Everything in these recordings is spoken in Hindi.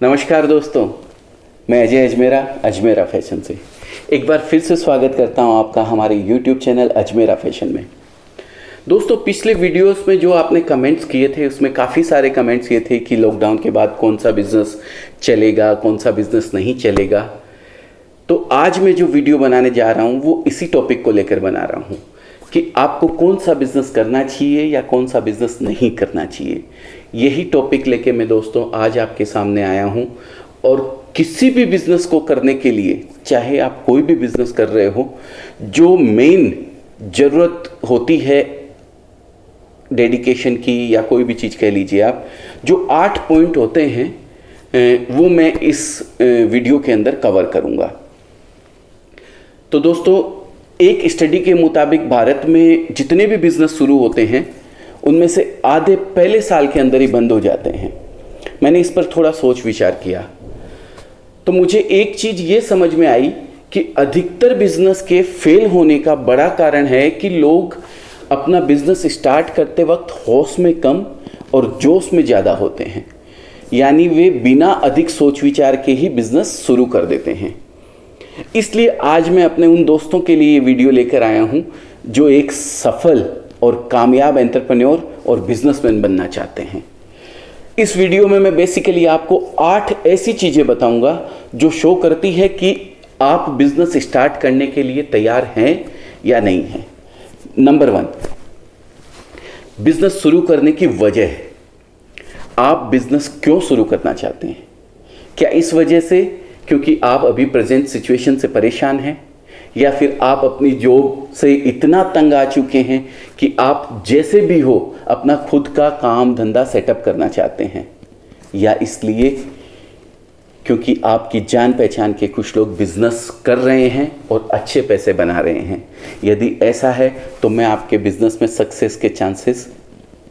नमस्कार दोस्तों, मैं अजय अजमेरा अजमेरा फैशन से एक बार फिर से स्वागत करता हूं आपका हमारे YouTube चैनल अजमेरा फैशन में। दोस्तों, पिछले वीडियोस में जो आपने कमेंट्स किए थे उसमें काफ़ी सारे कमेंट्स किए थे कि लॉकडाउन के बाद कौन सा बिज़नेस चलेगा, कौन सा बिज़नेस नहीं चलेगा। तो आज मैं जो वीडियो बनाने जा रहा हूँ वो इसी टॉपिक को लेकर बना रहा हूँ कि आपको कौन सा बिज़नेस करना चाहिए या कौन सा बिज़नेस नहीं करना चाहिए। यही टॉपिक लेके मैं दोस्तों आज आपके सामने आया हूँ। और किसी भी बिज़नेस को करने के लिए, चाहे आप कोई भी बिज़नेस कर रहे हो, जो मेन ज़रूरत होती है डेडिकेशन की या कोई भी चीज़ कह लीजिए आप, जो 8 पॉइंट होते हैं वो मैं इस वीडियो के अंदर कवर करूँगा। तो दोस्तों, एक स्टडी के मुताबिक भारत में जितने भी बिज़नेस शुरू होते हैं उनमें से आधे पहले साल के अंदर ही बंद हो जाते हैं। मैंने इस पर थोड़ा सोच विचार किया तो मुझे एक चीज़ ये समझ में आई कि अधिकतर बिजनेस के फेल होने का बड़ा कारण है कि लोग अपना बिजनेस स्टार्ट करते वक्त होश में कम और जोश में ज़्यादा होते हैं, यानी वे बिना अधिक सोच विचार के ही बिजनेस शुरू कर देते हैं। इसलिए आज मैं अपने उन दोस्तों के लिए ये वीडियो लेकर आया हूँ जो एक सफल और कामयाब एंटरप्रेन्योर और बिजनेसमैन बनना चाहते हैं। इस वीडियो में मैं बेसिकली आपको 8 ऐसी चीज़ें बताऊंगा जो शो करती है कि आप बिजनेस स्टार्ट करने के लिए तैयार हैं या नहीं हैं। नंबर 1, बिजनेस शुरू करने की वजह। आप बिजनेस क्यों शुरू करना चाहते हैं? क्या इस वजह से क्योंकि आप अभी प्रेजेंट सिचुएशन से परेशान हैं, या फिर आप अपनी जॉब से इतना तंग आ चुके हैं कि आप जैसे भी हो अपना खुद का काम धंधा सेटअप करना चाहते हैं, या इसलिए क्योंकि आपकी जान पहचान के कुछ लोग बिजनेस कर रहे हैं और अच्छे पैसे बना रहे हैं। यदि ऐसा है तो मैं आपके बिजनेस में सक्सेस के चांसेस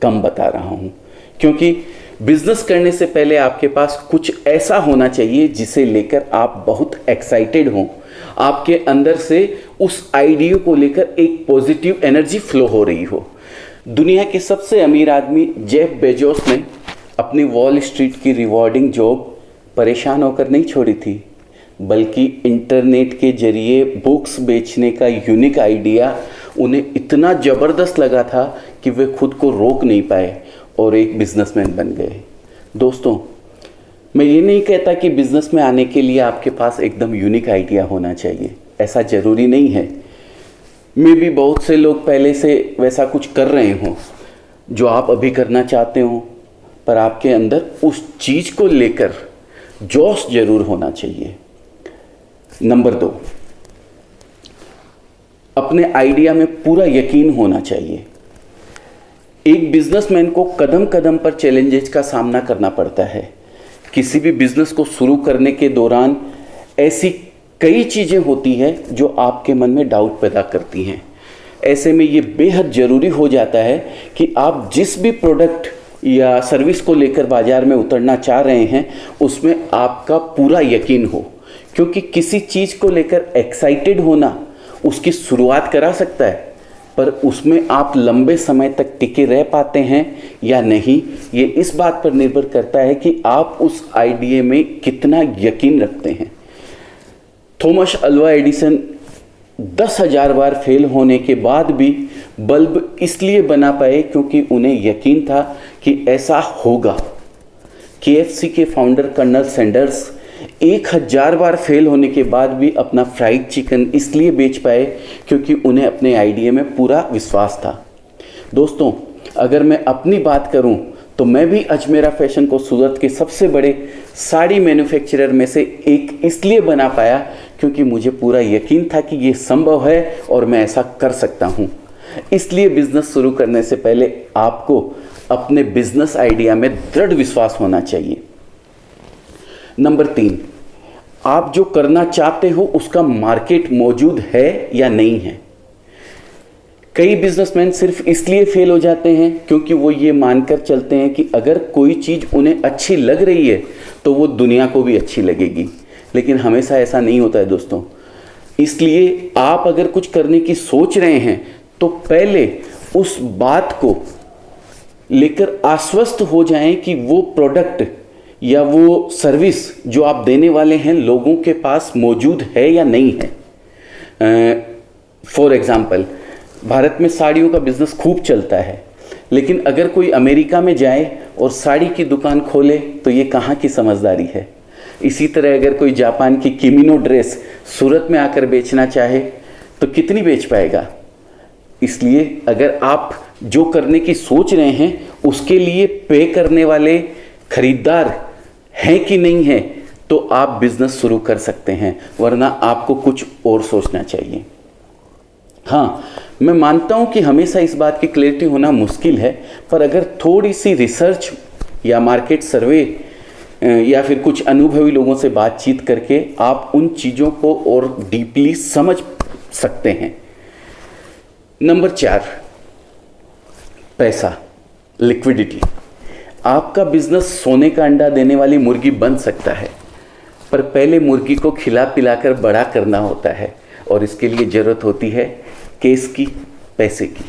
कम बता रहा हूँ, क्योंकि बिजनेस करने से पहले आपके पास कुछ ऐसा होना चाहिए जिसे लेकर आप बहुत एक्साइटेड हों, आपके अंदर से उस आइडिया को लेकर एक पॉजिटिव एनर्जी फ्लो हो रही हो। दुनिया के सबसे अमीर आदमी जेफ बेजोस ने अपनी वॉल स्ट्रीट की रिवॉर्डिंग जॉब परेशान होकर नहीं छोड़ी थी, बल्कि इंटरनेट के जरिए बुक्स बेचने का यूनिक आइडिया उन्हें इतना ज़बरदस्त लगा था कि वे खुद को रोक नहीं पाए और एक बिजनेसमैन बन गए। दोस्तों, मैं ये नहीं कहता कि बिजनेस में आने के लिए आपके पास एकदम यूनिक आइडिया होना चाहिए, ऐसा ज़रूरी नहीं है। मे भी बहुत से लोग पहले से वैसा कुछ कर रहे हों जो आप अभी करना चाहते हो, पर आपके अंदर उस चीज़ को लेकर जोश जरूर होना चाहिए। नंबर 2, अपने आइडिया में पूरा यकीन होना चाहिए। एक बिजनेसमैन को कदम कदम पर चैलेंजेस का सामना करना पड़ता है। किसी भी बिजनेस को शुरू करने के दौरान ऐसी कई चीज़ें होती हैं जो आपके मन में डाउट पैदा करती हैं। ऐसे में ये बेहद ज़रूरी हो जाता है कि आप जिस भी प्रोडक्ट या सर्विस को लेकर बाज़ार में उतरना चाह रहे हैं उसमें आपका पूरा यकीन हो, क्योंकि किसी चीज़ को लेकर एक्साइटेड होना उसकी शुरुआत करा सकता है, पर उसमें आप लंबे समय तक टिके रह पाते हैं या नहीं, ये इस बात पर निर्भर करता है कि आप उस आइडिया में कितना यकीन रखते हैं। थॉमस अल्वा एडिसन 10,000 बार फेल होने के बाद भी बल्ब इसलिए बना पाए क्योंकि उन्हें यकीन था कि ऐसा होगा। KFC के फाउंडर कर्नल सैंडर्स 1,000 बार फेल होने के बाद भी अपना फ्राइड चिकन इसलिए बेच पाए क्योंकि उन्हें अपने आइडिया में पूरा विश्वास था। दोस्तों, अगर मैं अपनी बात करूं तो मैं भी अजमेरा फैशन को सूरत के सबसे बड़े साड़ी मैन्युफैक्चरर में से एक इसलिए बना पाया क्योंकि मुझे पूरा यकीन था कि ये संभव है और मैं ऐसा कर सकता हूं। इसलिए बिजनेस शुरू करने से पहले आपको अपने बिजनेस आइडिया में दृढ़ विश्वास होना चाहिए। नंबर 3, आप जो करना चाहते हो उसका मार्केट मौजूद है या नहीं है। कई बिजनेसमैन सिर्फ इसलिए फेल हो जाते हैं क्योंकि वो ये मानकर चलते हैं कि अगर कोई चीज़ उन्हें अच्छी लग रही है तो वो दुनिया को भी अच्छी लगेगी, लेकिन हमेशा ऐसा नहीं होता है दोस्तों। इसलिए आप अगर कुछ करने की सोच रहे हैं तो पहले उस बात को लेकर आश्वस्त हो जाएं कि वो प्रोडक्ट या वो सर्विस जो आप देने वाले हैं लोगों के पास मौजूद है या नहीं है। फॉर एग्जाम्पल, भारत में साड़ियों का बिजनेस खूब चलता है, लेकिन अगर कोई अमेरिका में जाए और साड़ी की दुकान खोले तो ये कहाँ की समझदारी है। इसी तरह अगर कोई जापान की किमिनो ड्रेस सूरत में आकर बेचना चाहे तो कितनी बेच पाएगा। इसलिए अगर आप जो करने की सोच रहे हैं उसके लिए पे करने वाले खरीदार हैं कि नहीं है, तो आप बिजनेस शुरू कर सकते हैं, वरना आपको कुछ और सोचना चाहिए। हाँ, मैं मानता हूं कि हमेशा इस बात की क्लैरिटी होना मुश्किल है, पर अगर थोड़ी सी रिसर्च या मार्केट सर्वे या फिर कुछ अनुभवी लोगों से बातचीत करके आप उन चीज़ों को और डीपली समझ सकते हैं। नंबर 4, पैसा, लिक्विडिटी। आपका बिजनेस सोने का अंडा देने वाली मुर्गी बन सकता है, पर पहले मुर्गी को खिला पिलाकर बड़ा करना होता है और इसके लिए ज़रूरत होती है केस की, पैसे की।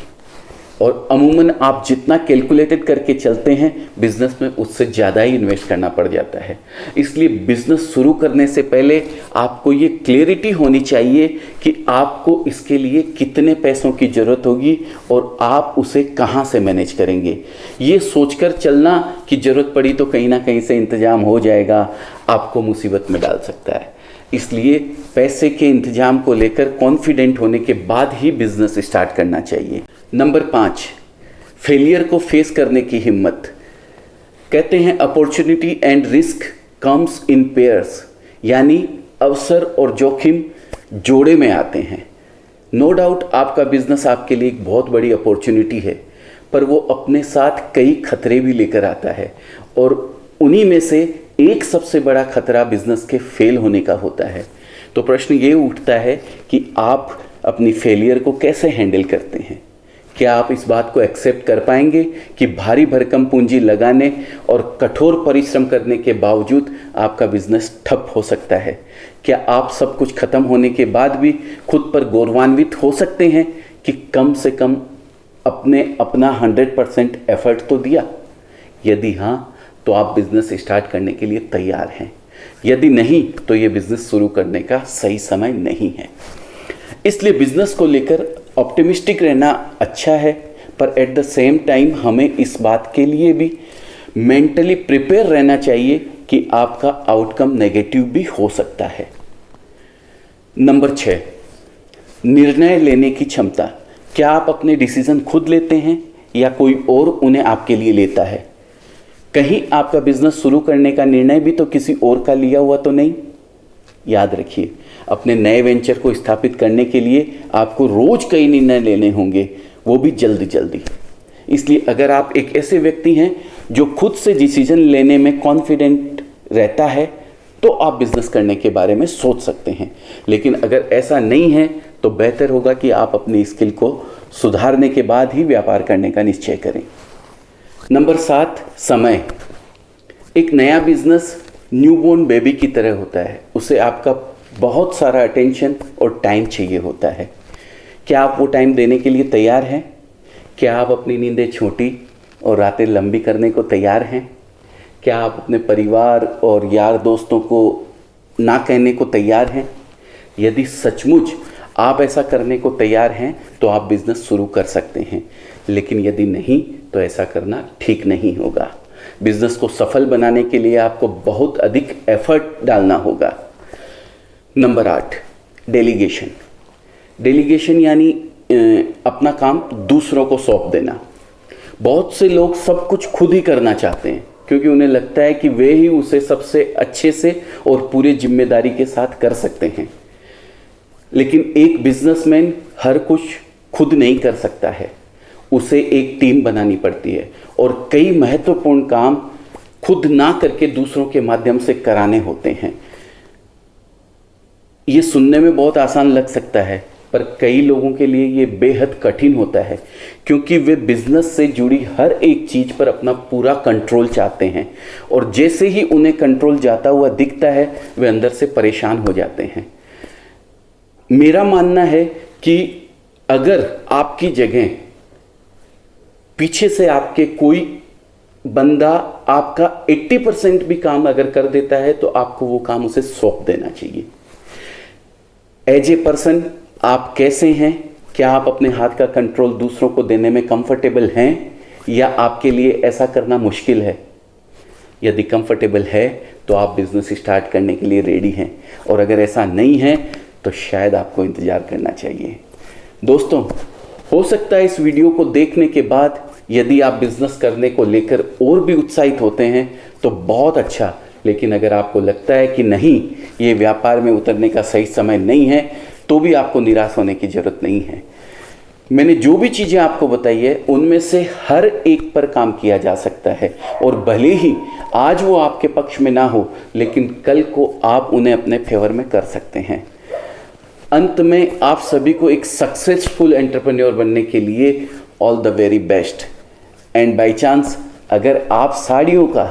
और अमूमन आप जितना कैलकुलेटेड करके चलते हैं बिजनेस में, उससे ज़्यादा ही इन्वेस्ट करना पड़ जाता है। इसलिए बिजनेस शुरू करने से पहले आपको ये क्लैरिटी होनी चाहिए कि आपको इसके लिए कितने पैसों की ज़रूरत होगी और आप उसे कहाँ से मैनेज करेंगे। ये सोचकर चलना कि ज़रूरत पड़ी तो कहीं ना कहीं से इंतज़ाम हो जाएगा, आपको मुसीबत में डाल सकता है। इसलिए पैसे के इंतजाम को लेकर कॉन्फिडेंट होने के बाद ही बिजनेस स्टार्ट करना चाहिए। नंबर 5, फेलियर को फेस करने की हिम्मत। कहते हैं opportunity and risk comes in pairs, यानी अवसर और जोखिम जोड़े में आते हैं। नो डाउट आपका बिजनेस आपके लिए एक बहुत बड़ी अपॉर्चुनिटी है, पर वो अपने साथ कई खतरे भी लेकर आता है और उन्हीं में से एक सबसे बड़ा खतरा बिजनेस के फेल होने का होता है। तो प्रश्न ये उठता है कि आप अपनी फेलियर को कैसे हैंडल करते हैं। क्या आप इस बात को एक्सेप्ट कर पाएंगे कि भारी भरकम पूंजी लगाने और कठोर परिश्रम करने के बावजूद आपका बिजनेस ठप हो सकता है? क्या आप सब कुछ खत्म होने के बाद भी खुद पर गौरवान्वित हो सकते हैं कि कम से कम अपना 100% एफर्ट तो दिया? यदि हाँ, तो आप बिजनेस स्टार्ट करने के लिए तैयार हैं। यदि नहीं, तो ये बिजनेस शुरू करने का सही समय नहीं है। इसलिए बिजनेस को लेकर ऑप्टिमिस्टिक रहना अच्छा है, पर एट द सेम टाइम हमें इस बात के लिए भी मेंटली प्रिपेयर रहना चाहिए कि आपका आउटकम नेगेटिव भी हो सकता है। नंबर 6, निर्णय लेने की क्षमता। क्या आप अपने डिसीजन खुद लेते हैं या कोई और उन्हें आपके लिए लेता है? कहीं आपका बिजनेस शुरू करने का निर्णय भी तो किसी और का लिया हुआ तो नहीं? याद रखिए, अपने नए वेंचर को स्थापित करने के लिए आपको रोज कई निर्णय लेने होंगे, वो भी जल्दी जल्दी। इसलिए अगर आप एक ऐसे व्यक्ति हैं जो खुद से डिसीजन लेने में कॉन्फिडेंट रहता है, तो आप बिजनेस करने के बारे में सोच सकते हैं। लेकिन अगर ऐसा नहीं है तो बेहतर होगा कि आप अपनी स्किल को सुधारने के बाद ही व्यापार करने का निश्चय करें। नंबर 7, समय। एक नया बिजनेस न्यूबॉर्न बेबी की तरह होता है, उसे आपका बहुत सारा अटेंशन और टाइम चाहिए होता है। क्या आप वो टाइम देने के लिए तैयार हैं? क्या आप अपनी नींदें छोटी और रातें लंबी करने को तैयार हैं? क्या आप अपने परिवार और यार दोस्तों को ना कहने को तैयार हैं? यदि सचमुच आप ऐसा करने को तैयार हैं तो आप बिजनेस शुरू कर सकते हैं, लेकिन यदि नहीं तो ऐसा करना ठीक नहीं होगा। बिजनेस को सफल बनाने के लिए आपको बहुत अधिक एफर्ट डालना होगा। Number 8, delegation. डेलीगेशन यानी अपना काम दूसरों को सौंप देना। बहुत से लोग सब कुछ खुद ही करना चाहते हैं क्योंकि उन्हें लगता है कि वे ही उसे सबसे अच्छे से और पूरे जिम्मेदारी के साथ कर सकते हैं। लेकिन एक बिजनेसमैन हर कुछ खुद नहीं कर सकता है, उसे एक टीम बनानी पड़ती है और कई महत्वपूर्ण काम खुद ना करके दूसरों के माध्यम से कराने होते हैं। ये सुनने में बहुत आसान लग सकता है, पर कई लोगों के लिए ये बेहद कठिन होता है क्योंकि वे बिजनेस से जुड़ी हर एक चीज पर अपना पूरा कंट्रोल चाहते हैं और जैसे ही उन्हें कंट्रोल जाता हुआ दिखता है वे अंदर से परेशान हो जाते हैं। मेरा मानना है कि अगर आपकी जगह पीछे से आपके कोई बंदा आपका 80% भी काम अगर कर देता है तो आपको वो काम उसे सौंप देना चाहिए। एज ए पर्सन आप कैसे हैं? क्या आप अपने हाथ का कंट्रोल दूसरों को देने में कंफर्टेबल हैं या आपके लिए ऐसा करना मुश्किल है? यदि कंफर्टेबल है तो आप बिजनेस स्टार्ट करने के लिए रेडी हैं, और अगर ऐसा नहीं है तो शायद आपको इंतजार करना चाहिए। दोस्तों, हो सकता है इस वीडियो को देखने के बाद यदि आप बिजनेस करने को लेकर और भी उत्साहित होते हैं तो बहुत अच्छा, लेकिन अगर आपको लगता है कि नहीं, ये व्यापार में उतरने का सही समय नहीं है, तो भी आपको निराश होने की जरूरत नहीं है। मैंने जो भी चीज़ें आपको बताई है उनमें से हर एक पर काम किया जा सकता है, और भले ही आज वो आपके पक्ष में ना हो, लेकिन कल को आप उन्हें अपने फेवर में कर सकते हैं। अंत में आप सभी को एक सक्सेसफुल एंटरप्रेन्योर बनने के लिए all the very best. And by chance अगर आप साड़ियों का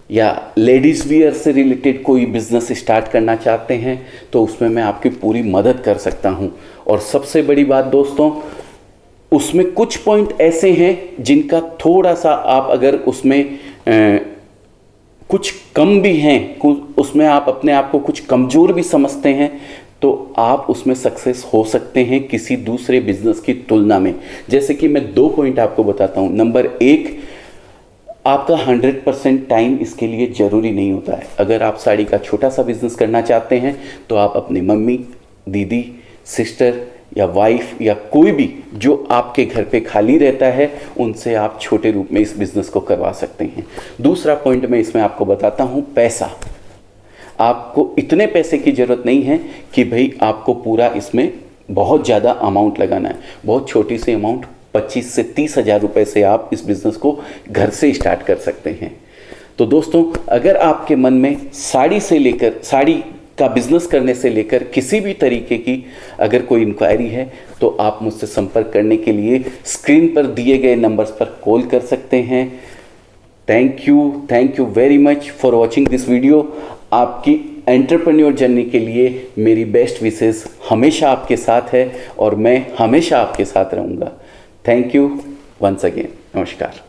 या लेडीज़ वियर से रिलेटेड कोई बिजनेस स्टार्ट करना चाहते हैं तो उसमें मैं आपकी पूरी मदद कर सकता हूं। और सबसे बड़ी बात दोस्तों, उसमें कुछ पॉइंट ऐसे हैं जिनका थोड़ा सा आप अगर उसमें कुछ कम भी हैं, उसमें आप अपने आप को कुछ कमज़ोर भी समझते हैं, तो आप उसमें सक्सेस हो सकते हैं किसी दूसरे बिजनेस की तुलना में। जैसे कि मैं 2 पॉइंट आपको बताता हूं। नंबर 1, आपका 100% टाइम इसके लिए ज़रूरी नहीं होता है। अगर आप साड़ी का छोटा सा बिजनेस करना चाहते हैं तो आप अपनी मम्मी, दीदी, सिस्टर या वाइफ या कोई भी जो आपके घर पे खाली रहता है, उनसे आप छोटे रूप में इस बिज़नेस को करवा सकते हैं। दूसरा पॉइंट मैं इसमें आपको बताता हूँ, पैसा। आपको इतने पैसे की ज़रूरत नहीं है कि भाई आपको पूरा इसमें बहुत ज़्यादा अमाउंट लगाना है। बहुत छोटी सी अमाउंट 25 से 30 हज़ार रुपये से आप इस बिज़नेस को घर से स्टार्ट कर सकते हैं। तो दोस्तों, अगर आपके मन में साड़ी का बिज़नेस करने से लेकर किसी भी तरीके की अगर कोई इंक्वायरी है तो आप मुझसे संपर्क करने के लिए स्क्रीन पर दिए गए नंबर्स पर कॉल कर सकते हैं। Thank you very much for watching this video. आपकी एंटरप्रेन्योर जर्नी के लिए मेरी बेस्ट विशेस हमेशा आपके साथ है और मैं हमेशा आपके साथ रहूँगा। Thank you once again. नमस्कार।